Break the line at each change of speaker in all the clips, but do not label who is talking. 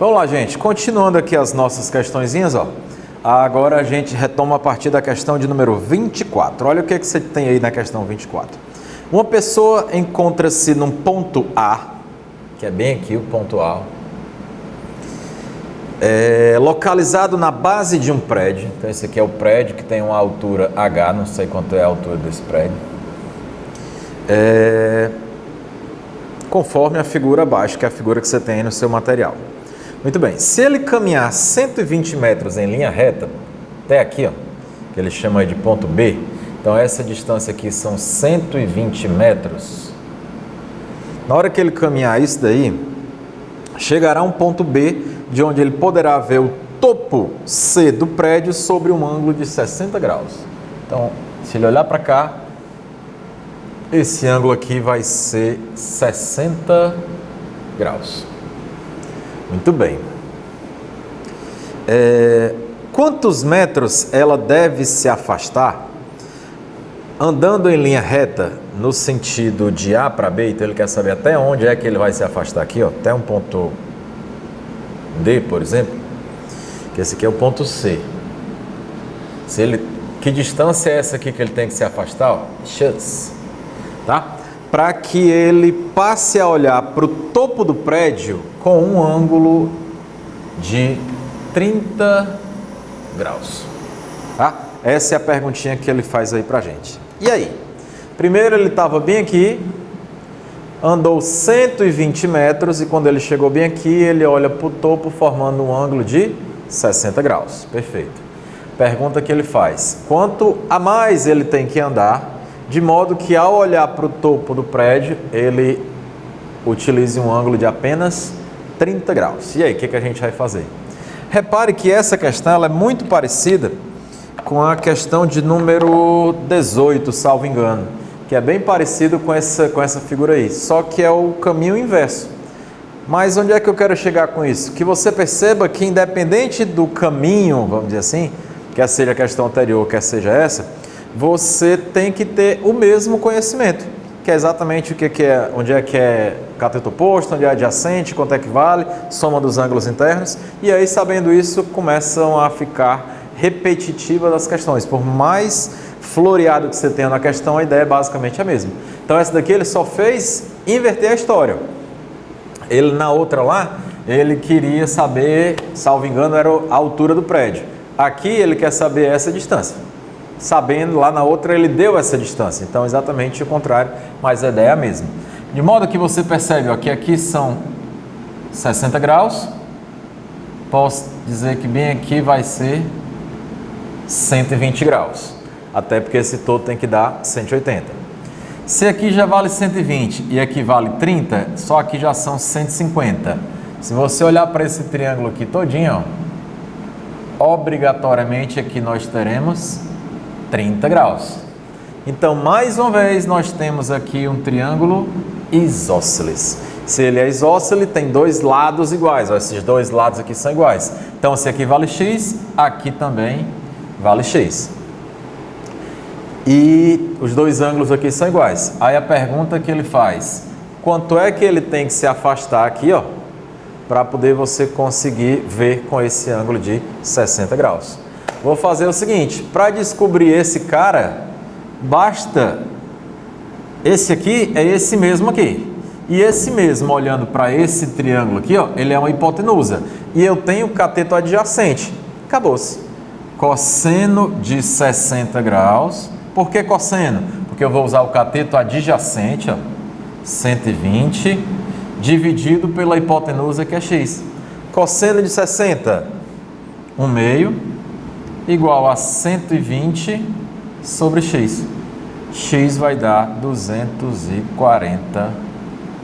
Vamos lá, gente. Continuando aqui as nossas questõezinhas, ó. Agora a gente retoma a partir da questão de número 24. Olha o que você tem aí na questão 24. Uma pessoa encontra-se num ponto A, que é bem aqui o ponto A, localizado na base de um prédio. Então esse aqui é o prédio que tem uma altura H, não sei quanto é a altura desse prédio. Conforme a figura abaixo, que é a figura que você tem aí no seu material. Muito bem, se ele caminhar 120 metros em linha reta, até aqui, ó, que ele chama de ponto B, então essa distância aqui são 120 metros. Na hora que ele caminhar isso daí, chegará a um ponto B, de onde ele poderá ver o topo C do prédio sobre um ângulo de 60 graus. Então, se ele olhar para cá, esse ângulo aqui vai ser 60 graus. Muito bem. Quantos metros ela deve se afastar andando em linha reta no sentido de A para B? Então ele quer saber até onde é que ele vai se afastar aqui, ó, até um ponto D, por exemplo, que esse aqui é o ponto C. Que distância é essa aqui que ele tem que se afastar? Ó? X, tá? Para que ele passe a olhar para o topo do prédio com um ângulo de 30 graus. Tá? Essa é a perguntinha que ele faz aí para a gente. E aí? Primeiro ele estava bem aqui, andou 120 metros e quando ele chegou bem aqui, ele olha para o topo formando um ângulo de 60 graus. Perfeito. Pergunta que ele faz: quanto a mais ele tem que andar, de modo que ao olhar para o topo do prédio, ele utilize um ângulo de apenas 30 graus. E aí, o que a gente vai fazer? Repare que essa questão ela é muito parecida com a questão de número 18, salvo engano, que é bem parecido com essa figura aí, só que é o caminho inverso. Mas onde é que eu quero chegar com isso? Que você perceba que independente do caminho, vamos dizer assim, quer seja a questão anterior, quer seja essa, você tem que ter o mesmo conhecimento, que é exatamente o que é, onde é que é cateto oposto, onde é adjacente, quanto é que vale, soma dos ângulos internos, e aí sabendo isso começam a ficar repetitivas as questões. Por mais floreado que você tenha na questão, a ideia é basicamente a mesma. Então essa daqui ele só fez inverter a história. Ele na outra lá, ele queria saber, salvo engano, era a altura do prédio. Aqui ele quer saber essa distância. Sabendo, lá na outra ele deu essa distância, então exatamente o contrário, mas a ideia é a mesma. De modo que você percebe, ó, que aqui são 60 graus, posso dizer que bem aqui vai ser 120 graus, até porque esse todo tem que dar 180. Se aqui já vale 120 e aqui vale 30, só aqui já são 150. Se você olhar para esse triângulo aqui todinho, ó, obrigatoriamente aqui nós teremos 30 graus. Então, mais uma vez, nós temos aqui um triângulo isósceles. Se ele é isósceles, tem dois lados iguais. Ó, esses dois lados aqui são iguais. Então, se aqui vale x, aqui também vale x. E os dois ângulos aqui são iguais. Aí a pergunta que ele faz: quanto é que ele tem que se afastar aqui, ó, para poder você conseguir ver com esse ângulo de 60 graus? Vou fazer o seguinte, para descobrir esse cara, basta, esse aqui é esse mesmo aqui. E esse mesmo, olhando para esse triângulo aqui, ó, ele é uma hipotenusa. E eu tenho cateto adjacente. Acabou-se. Cosseno de 60 graus. Por que cosseno? Porque eu vou usar o cateto adjacente, ó, 120, dividido pela hipotenusa que é x. Cosseno de 60, 1/2. Igual a 120 sobre x. X vai dar 240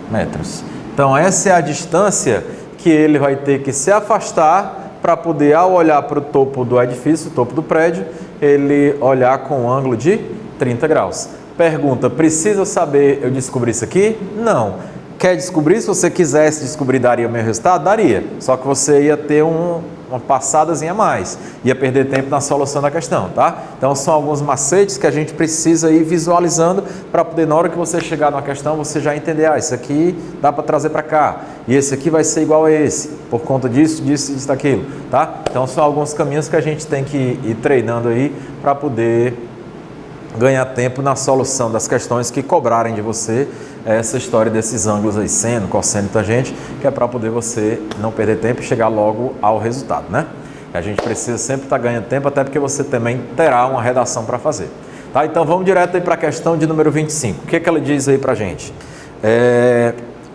metros. Então, essa é a distância que ele vai ter que se afastar para poder, ao olhar para o topo do edifício, o topo do prédio, ele olhar com um ângulo de 30 graus. Pergunta, precisa saber eu descobrir isso aqui? Não. Quer descobrir? Se você quisesse descobrir, daria o mesmo resultado? Daria. Só que você ia ter uma passadazinha a mais. Ia perder tempo na solução da questão, tá? Então, são alguns macetes que a gente precisa ir visualizando para poder, na hora que você chegar numa questão, você já entender, isso aqui dá para trazer para cá. E esse aqui vai ser igual a esse, por conta disso, daquilo, tá? Então, são alguns caminhos que a gente tem que ir treinando aí para poder ganhar tempo na solução das questões que cobrarem de você essa história desses ângulos aí, seno, cosseno e tangente, que é para poder você não perder tempo e chegar logo ao resultado, né? A gente precisa sempre estar ganhando tempo, até porque você também terá uma redação para fazer. Tá? Então vamos direto aí para a questão de número 25. O que ela diz aí para a gente?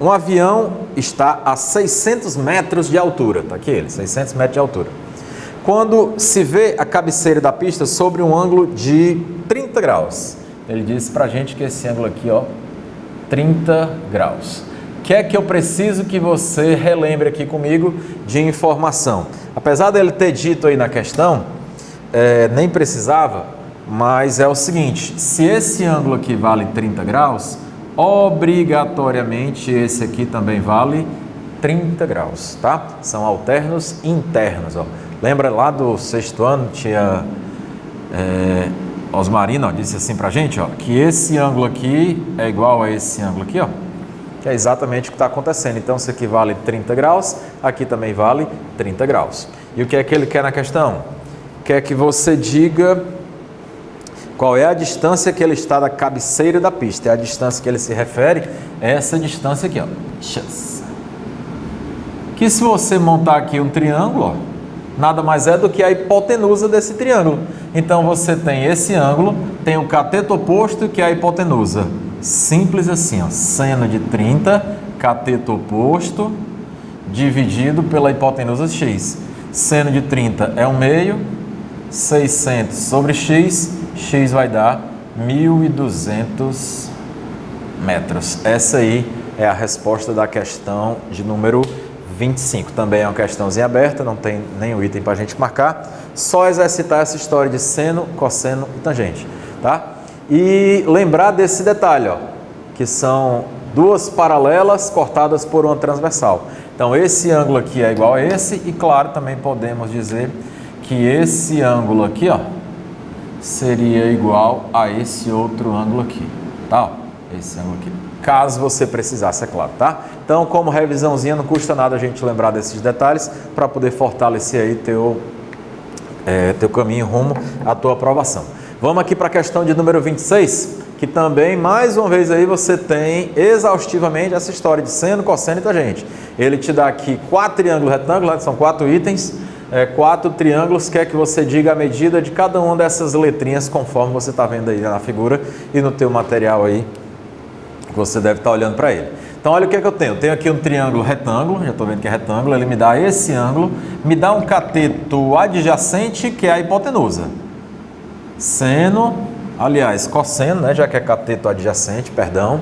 Um avião está a 600 metros de altura, tá aqui ele, 600 metros de altura. Quando se vê a cabeceira da pista sobre um ângulo de 30 graus. Ele disse para a gente que esse ângulo aqui, 30 graus. O que é que eu preciso que você relembre aqui comigo de informação? Apesar dele ter dito aí na questão, nem precisava, mas é o seguinte, se esse ângulo aqui vale 30 graus, obrigatoriamente esse aqui também vale 30 graus, tá? São alternos internos, Lembra lá do sexto ano, tinha Osmarino, disse assim pra gente, que esse ângulo aqui é igual a esse ângulo aqui, que é exatamente o que está acontecendo. Então, isso aqui vale 30 graus, aqui também vale 30 graus. E o que é que ele quer na questão? Quer que você diga qual é a distância que ele está da cabeceira da pista. É a distância que ele se refere, é essa distância aqui, Que se você montar aqui um triângulo, nada mais é do que a hipotenusa desse triângulo. Então, você tem esse ângulo, tem o cateto oposto, que é a hipotenusa. Simples assim, seno de 30, cateto oposto, dividido pela hipotenusa x. Seno de 30 é 1/2, 600 sobre x, x vai dar 1.200 metros. Essa aí é a resposta da questão de número 25. Também é uma questãozinha aberta, não tem nenhum item para a gente marcar. Só exercitar essa história de seno, cosseno e tangente, tá? E lembrar desse detalhe, que são duas paralelas cortadas por uma transversal. Então, esse ângulo aqui é igual a esse e, claro, também podemos dizer que esse ângulo aqui, seria igual a esse outro ângulo aqui, tá? Esse ângulo aqui. Caso você precisasse, é claro, tá? Então, como revisãozinha, não custa nada a gente lembrar desses detalhes para poder fortalecer aí teu caminho rumo à tua aprovação. Vamos aqui para a questão de número 26, que também, mais uma vez aí, você tem exaustivamente essa história de seno, cosseno e tangente. Ele te dá aqui 4 triângulos retângulos, são 4 itens, 4 triângulos, quer que você diga a medida de cada uma dessas letrinhas, conforme você está vendo aí na figura e no teu material aí, que você deve estar olhando para ele. Então, olha o que é que eu tenho. Eu tenho aqui um triângulo retângulo, já estou vendo que é retângulo, ele me dá esse ângulo, me dá um cateto adjacente, que é a hipotenusa. Seno, aliás, cosseno, né, já que é cateto adjacente, perdão.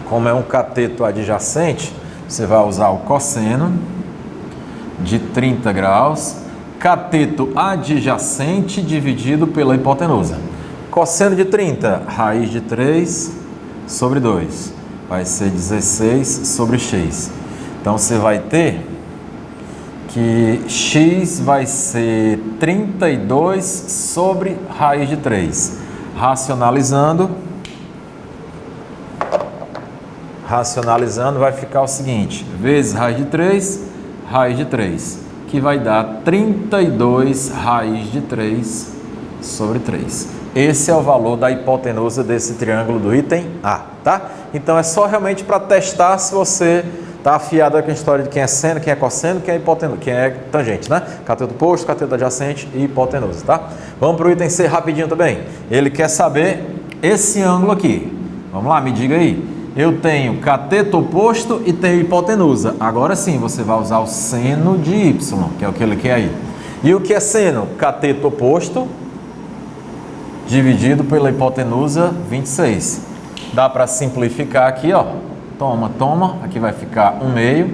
Como é um cateto adjacente, você vai usar o cosseno de 30 graus, cateto adjacente dividido pela hipotenusa. Cosseno de 30, raiz de 3 sobre 2, vai ser 16 sobre x. Então, você vai ter que x vai ser 32 sobre raiz de 3. Racionalizando vai ficar o seguinte, vezes raiz de 3, que vai dar 32 raiz de 3 sobre 3. Esse é o valor da hipotenusa desse triângulo do item A, tá? Então, é só realmente para testar se você está afiado com a história de quem é seno, quem é cosseno, quem é hipotenusa, quem é tangente, né? Cateto oposto, cateto adjacente e hipotenusa, tá? Vamos para o item C rapidinho também. Ele quer saber esse ângulo aqui. Vamos lá, me diga aí. Eu tenho cateto oposto e tenho hipotenusa. Agora sim, você vai usar o seno de y, que é o que ele quer aí. E o que é seno? Cateto oposto dividido pela hipotenusa 26. Dá para simplificar aqui, Toma, aqui vai ficar 1/2.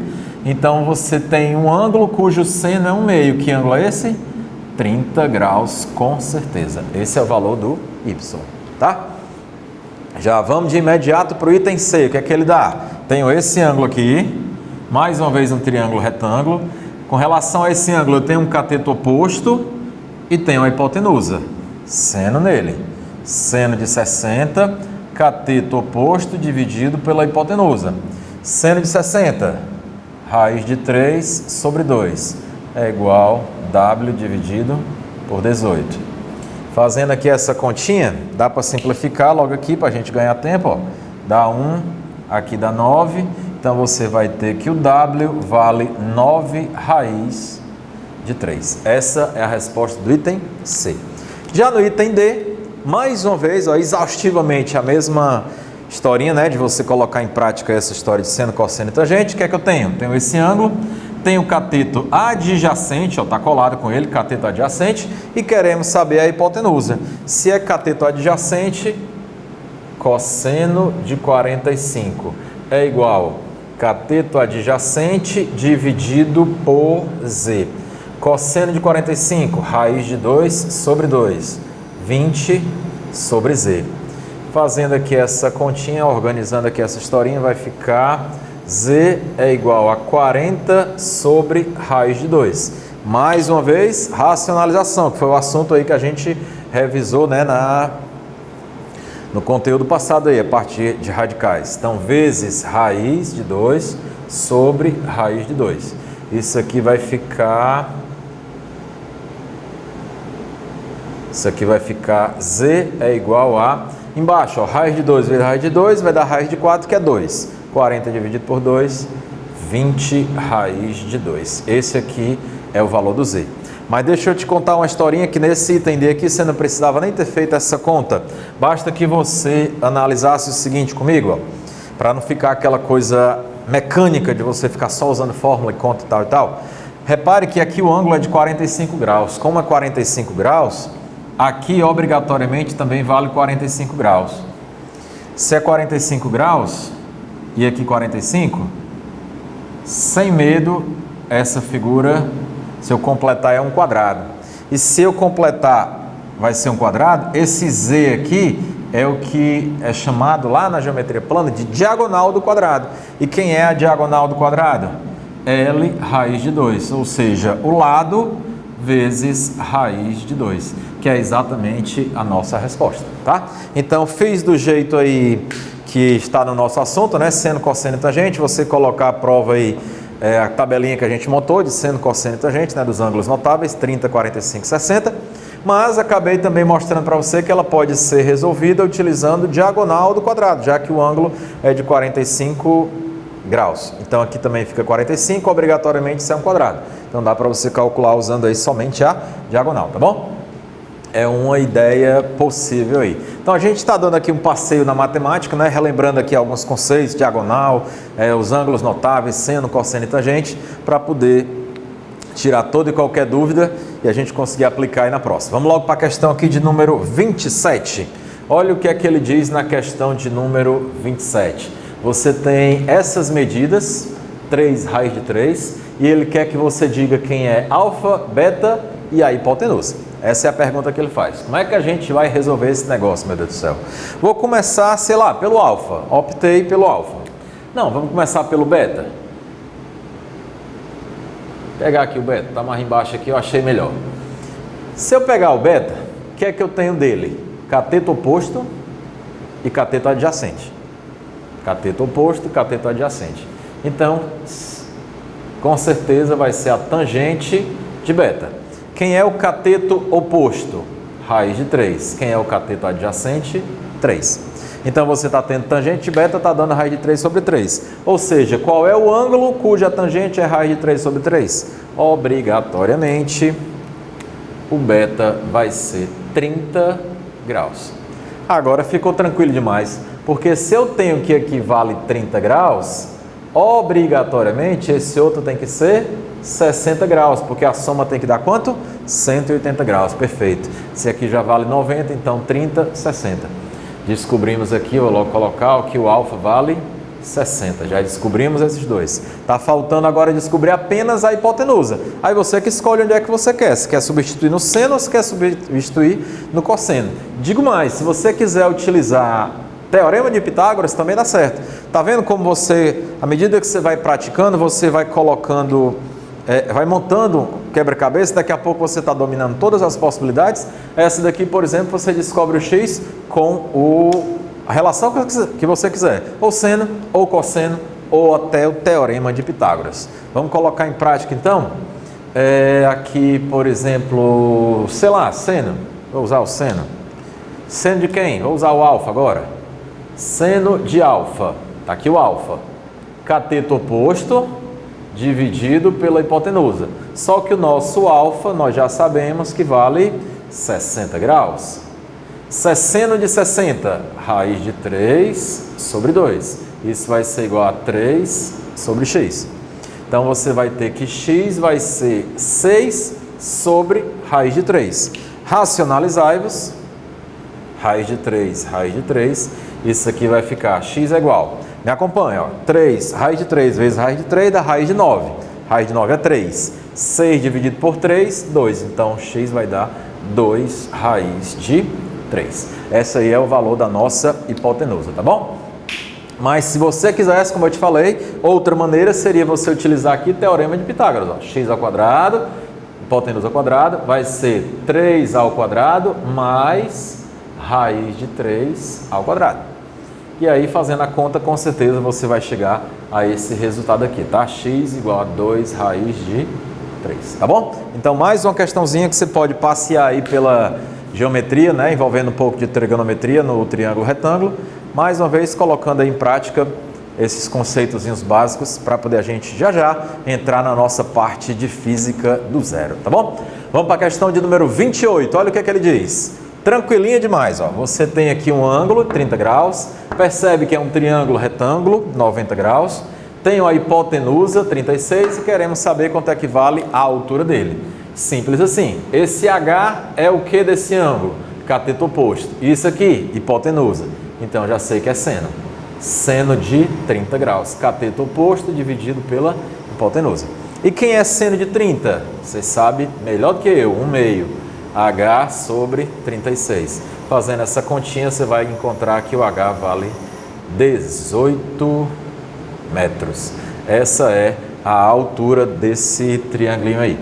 Então, você tem um ângulo cujo seno é 1/2. Que ângulo é esse? 30 graus, com certeza. Esse é o valor do y, tá? Já vamos de imediato para o item C. O que é que ele dá? Tenho esse ângulo aqui, mais uma vez um triângulo retângulo. Com relação a esse ângulo, eu tenho um cateto oposto e tenho a hipotenusa. Seno nele. Seno de 60, cateto oposto dividido pela hipotenusa. Seno de 60, raiz de 3 sobre 2 é igual a W dividido por 18. Fazendo aqui essa continha, dá para simplificar logo aqui para a gente ganhar tempo. Ó. Dá 1, aqui dá 9. Então você vai ter que o W vale 9 raiz de 3. Essa é a resposta do item C. Já no item D, mais uma vez, ó, exaustivamente a mesma historinha, né, de você colocar em prática essa história de seno, cosseno e tangente. O que é que eu tenho? Tenho esse ângulo, tenho o cateto adjacente, está colado com ele, cateto adjacente, e queremos saber a hipotenusa. Se é cateto adjacente, cosseno de 45 é igual a cateto adjacente dividido por Z. Cosseno de 45, raiz de 2 sobre 2, 20 sobre Z. Fazendo aqui essa continha, organizando aqui essa historinha, vai ficar Z é igual a 40 sobre raiz de 2. Mais uma vez, racionalização, que foi o assunto aí que a gente revisou, né, no conteúdo passado aí, a partir de radicais. Então, vezes raiz de 2 sobre raiz de 2. Isso aqui vai ficar... Isso aqui vai ficar Z é igual a... Embaixo, ó, raiz de 2 vezes raiz de 2 vai dar raiz de 4, que é 2. 40 dividido por 2, 20 raiz de 2. Esse aqui é o valor do Z. Mas deixa eu te contar uma historinha que nesse item D aqui você não precisava nem ter feito essa conta. Basta que você analisasse o seguinte comigo, para não ficar aquela coisa mecânica de você ficar só usando fórmula e conta e tal e tal. Repare que aqui o ângulo é de 45 graus. Como é 45 graus, aqui obrigatoriamente também vale 45 graus. Se é 45 graus e aqui 45, sem medo, essa figura, se eu completar, é um quadrado. E se eu completar, vai ser um quadrado. Esse Z aqui é o que é chamado lá na geometria plana de diagonal do quadrado. E quem é a diagonal do quadrado? L raiz de 2, ou seja, o lado vezes raiz de 2, que é exatamente a nossa resposta, tá? Então, fiz do jeito aí que está no nosso assunto, né? Seno, cosseno e tangente, você colocar a prova aí, a tabelinha que a gente montou de seno, cosseno e tangente, né? Dos ângulos notáveis, 30, 45, 60. Mas acabei também mostrando para você que ela pode ser resolvida utilizando diagonal do quadrado, já que o ângulo é de 45 graus. Então aqui também fica 45, obrigatoriamente isso é um quadrado. Então dá para você calcular usando aí somente a diagonal, tá bom? É uma ideia possível aí. Então a gente está dando aqui um passeio na matemática, né? Relembrando aqui alguns conceitos, diagonal, os ângulos notáveis, seno, cosseno e tangente, para poder tirar toda e qualquer dúvida e a gente conseguir aplicar aí na próxima. Vamos logo para a questão aqui de número 27. Olha o que é que ele diz na questão de número 27. Você tem essas medidas, 3 raiz de 3, e ele quer que você diga quem é alfa, beta e a hipotenusa. Essa é a pergunta que ele faz. Como é que a gente vai resolver esse negócio, meu Deus do céu? Vou começar, sei lá, pelo alfa. Optei pelo alfa. Não, vamos começar pelo beta. Vou pegar aqui o beta, tá mais embaixo aqui, eu achei melhor. Se eu pegar o beta, o que é que eu tenho dele? Cateto oposto e cateto adjacente. Cateto oposto e cateto adjacente. Então, com certeza vai ser a tangente de beta. Quem é o cateto oposto? Raiz de 3. Quem é o cateto adjacente? 3. Então você está tendo tangente de beta, está dando raiz de 3 sobre 3. Ou seja, qual é o ângulo cuja tangente é raiz de 3 sobre 3? Obrigatoriamente, o beta vai ser 30 graus. Agora ficou tranquilo demais, porque se eu tenho que aqui vale 30 graus, obrigatoriamente esse outro tem que ser 60 graus, porque a soma tem que dar quanto? 180 graus, perfeito. Se aqui já vale 90, então 30, 60. Descobrimos aqui, vou logo colocar que o alfa vale 60. Já descobrimos esses dois. Está faltando agora descobrir apenas a hipotenusa. Aí você que escolhe onde é que você quer. Se quer substituir no seno ou se quer substituir no cosseno. Digo mais, se você quiser utilizar Teorema de Pitágoras também dá certo. Tá vendo como você, à medida que você vai praticando, você vai colocando, vai montando quebra-cabeça, daqui a pouco você está dominando todas as possibilidades. Essa daqui, por exemplo, você descobre o x com a relação que você quiser, ou seno, ou cosseno, ou até o Teorema de Pitágoras. Vamos colocar em prática então? Aqui, por exemplo, sei lá, seno, vou usar o seno. Seno de quem? Vou usar o alfa agora. Seno de alfa, está aqui o alfa, cateto oposto dividido pela hipotenusa. Só que o nosso alfa, nós já sabemos que vale 60 graus. Sesseno de 60, raiz de 3 sobre 2. Isso vai ser igual a 3 sobre x. Então, você vai ter que x vai ser 6 sobre raiz de 3. Racionalizai-vos. Raiz de 3, raiz de 3. Isso aqui vai ficar x é igual. Me acompanha, ó. 3, raiz de 3 vezes raiz de 3 dá raiz de 9. Raiz de 9 é 3. 6 dividido por 3, 2. Então, x vai dar 2 raiz de 3. Esse aí é o valor da nossa hipotenusa, tá bom? Mas se você quisesse, como eu te falei, outra maneira seria você utilizar aqui o Teorema de Pitágoras. Ó. X ao quadrado, hipotenusa ao quadrado, vai ser 3 ao quadrado mais raiz de 3 ao quadrado. E aí, fazendo a conta, com certeza você vai chegar a esse resultado aqui, tá? X igual a 2 raiz de 3, tá bom? Então, mais uma questãozinha que você pode passear aí pela geometria, né? Envolvendo um pouco de trigonometria no triângulo retângulo. Mais uma vez, colocando aí em prática esses conceitozinhos básicos para poder a gente já entrar na nossa parte de física do zero, tá bom? Vamos para a questão de número 28. Olha o que é que ele diz. Tranquilinha demais, ó. Você tem aqui um ângulo, 30 graus, percebe que é um triângulo retângulo, 90 graus, tem a hipotenusa, 36, e queremos saber quanto é que vale a altura dele. Simples assim. Esse H é o que desse ângulo? Cateto oposto. Isso aqui, hipotenusa. Então, já sei que é seno. Seno de 30 graus. Cateto oposto dividido pela hipotenusa. E quem é seno de 30? Você sabe melhor do que eu, 1/2. H sobre 36. Fazendo essa continha, você vai encontrar que o H vale 18 metros. Essa é a altura desse triângulo aí.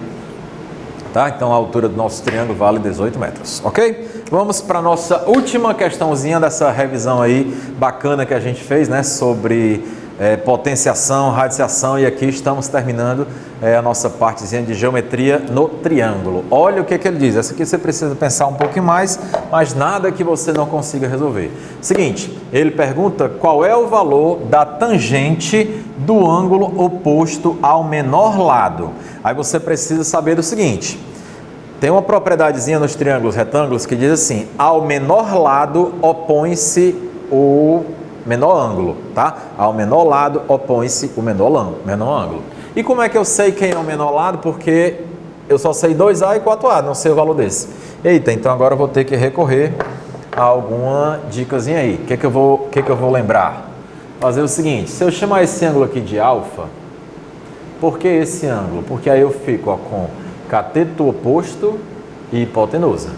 Tá? Então, a altura do nosso triângulo vale 18 metros, ok? Vamos para a nossa última questãozinha dessa revisão aí bacana que a gente fez, né? Sobre potenciação, radiciação, e aqui estamos terminando a nossa partezinha de geometria no triângulo. Olha o que ele diz. Essa aqui você precisa pensar um pouquinho mais, mas nada que você não consiga resolver. Seguinte, ele pergunta qual é o valor da tangente do ângulo oposto ao menor lado. Aí você precisa saber do seguinte. Tem uma propriedadezinha nos triângulos retângulos que diz assim: ao menor lado opõe-se o menor ângulo, tá? Ao menor lado opõe-se o menor ângulo. E como é que eu sei quem é o menor lado? Porque eu só sei 2A e 4A, não sei o valor desse. Eita, então agora eu vou ter que recorrer a alguma dicasinha aí. O que eu vou lembrar? Fazer o seguinte, se eu chamar esse ângulo aqui de alfa, por que esse ângulo? Porque aí eu fico com cateto oposto e hipotenusa.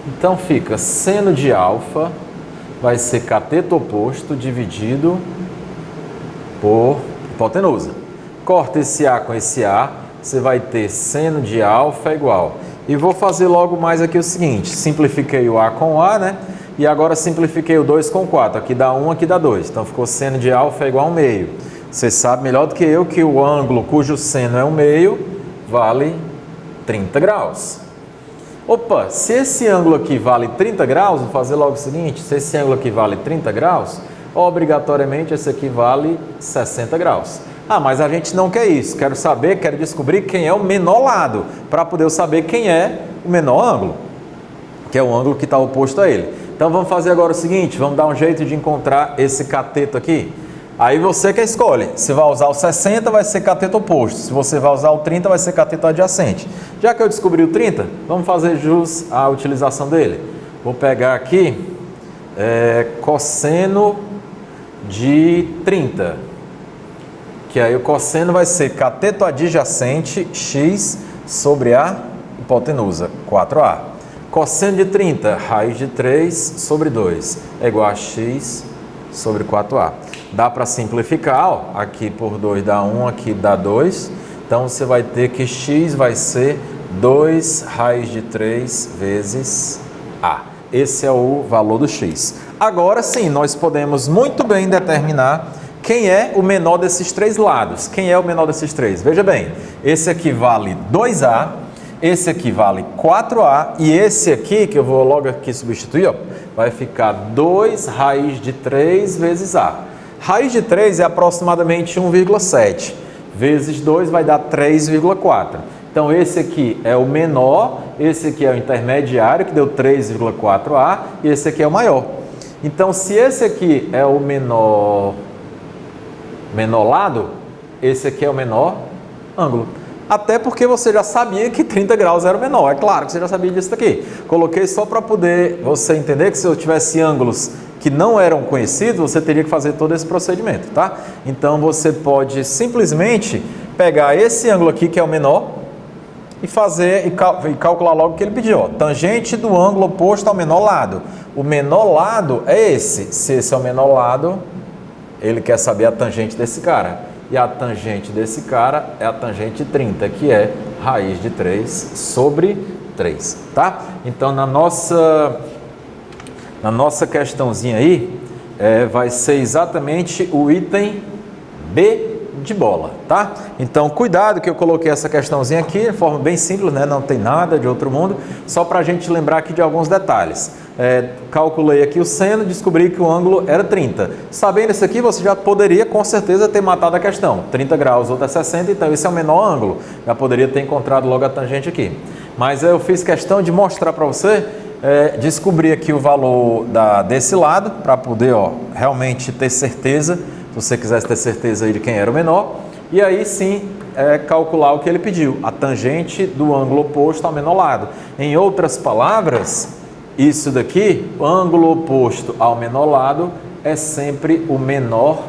Então fica seno de alfa vai ser cateto oposto dividido por hipotenusa. Corta esse A com esse A, você vai ter seno de alfa igual. E vou fazer logo mais aqui o seguinte, simplifiquei o A com o A, né? E agora simplifiquei o 2 com o 4. Aqui dá 1, aqui dá 2. Então ficou seno de alfa igual a 1/2. Você sabe melhor do que eu que o ângulo cujo seno é 1/2 vale 30 graus. Opa, se esse ângulo aqui vale 30 graus, vou fazer logo o seguinte, se esse ângulo aqui vale 30 graus, obrigatoriamente esse aqui vale 60 graus. Ah, mas a gente não quer isso, quero descobrir quem é o menor lado, para poder eu saber quem é o menor ângulo, que é o ângulo que está oposto a ele. Então vamos fazer agora o seguinte, vamos dar um jeito de encontrar esse cateto aqui. Aí você que escolhe, se vai usar o 60 vai ser cateto oposto, se você vai usar o 30 vai ser cateto adjacente. Já que eu descobri o 30, vamos fazer jus à utilização dele. Vou pegar aqui cosseno de 30, que aí o cosseno vai ser cateto adjacente x sobre a hipotenusa, 4A. Cosseno de 30, raiz de 3 sobre 2 é igual a x sobre 4a. Dá para simplificar, ó, aqui por 2 dá 1, aqui dá 2. Então, você vai ter que x vai ser 2 raiz de 3 vezes a. Esse é o valor do x. Agora sim, nós podemos muito bem determinar quem é o menor desses três lados. Quem é o menor desses três? Veja bem, esse aqui vale 2a, esse aqui vale 4a e esse aqui, que eu vou logo aqui substituir, ó, vai ficar 2 raiz de 3 vezes a. Raiz de 3 é aproximadamente 1,7. Vezes 2 vai dar 3,4. Então, esse aqui é o menor, esse aqui é o intermediário, que deu 3,4a, e esse aqui é o maior. Então, se esse aqui é o menor lado, esse aqui é o menor ângulo. Até porque você já sabia que 30 graus era o menor. É claro que você já sabia disso daqui. Coloquei só para poder você entender que se eu tivesse ângulos que não eram conhecidos, você teria que fazer todo esse procedimento, tá? Então, você pode simplesmente pegar esse ângulo aqui, que é o menor, e fazer e calcular logo o que ele pediu. Ó. Tangente do ângulo oposto ao menor lado. O menor lado é esse. Se esse é o menor lado, ele quer saber a tangente desse cara. E a tangente desse cara é a tangente de 30, que é raiz de 3 sobre 3, tá? Então, na nossa questãozinha aí, vai ser exatamente o item B de bola, tá? Então, cuidado que eu coloquei essa questãozinha aqui de forma bem simples, né? Não tem nada de outro mundo, só para a gente lembrar aqui de alguns detalhes. Calculei aqui o seno, descobri que o ângulo era 30. Sabendo isso aqui, você já poderia com certeza ter matado a questão. 30 graus, outra 60, então esse é o menor ângulo. Já poderia ter encontrado logo a tangente aqui. Mas eu fiz questão de mostrar para você, descobrir aqui o valor desse lado, para poder realmente ter certeza, se você quisesse ter certeza aí de quem era o menor, e aí sim calcular o que ele pediu, a tangente do ângulo oposto ao menor lado. Em outras palavras, isso daqui, o ângulo oposto ao menor lado, é sempre o menor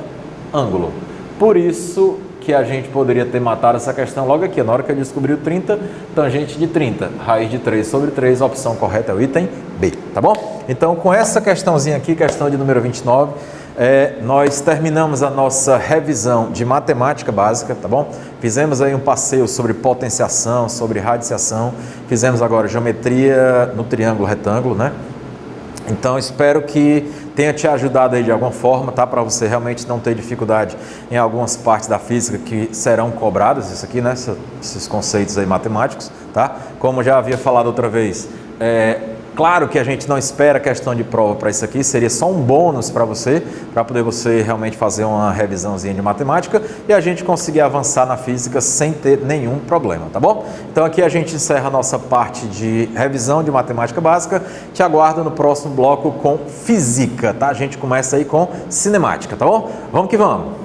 ângulo. Por isso que a gente poderia ter matado essa questão logo aqui. Na hora que eu descobri o 30, tangente de 30, raiz de 3 sobre 3, a opção correta é o item B, tá bom? Então, com essa questãozinha aqui, questão de número 29, nós terminamos a nossa revisão de matemática básica, tá bom? Fizemos aí um passeio sobre potenciação, sobre radiciação, fizemos agora geometria no triângulo retângulo, né? Então, espero que tenha te ajudado aí de alguma forma, tá? Para você realmente não ter dificuldade em algumas partes da física que serão cobradas, isso aqui, né? Esses conceitos aí matemáticos, tá? Como já havia falado outra vez, claro que a gente não espera questão de prova para isso aqui, seria só um bônus para poder você realmente fazer uma revisãozinha de matemática e a gente conseguir avançar na física sem ter nenhum problema, tá bom? Então aqui a gente encerra a nossa parte de revisão de matemática básica, te aguardo no próximo bloco com física, tá? A gente começa aí com cinemática, tá bom? Vamos que vamos!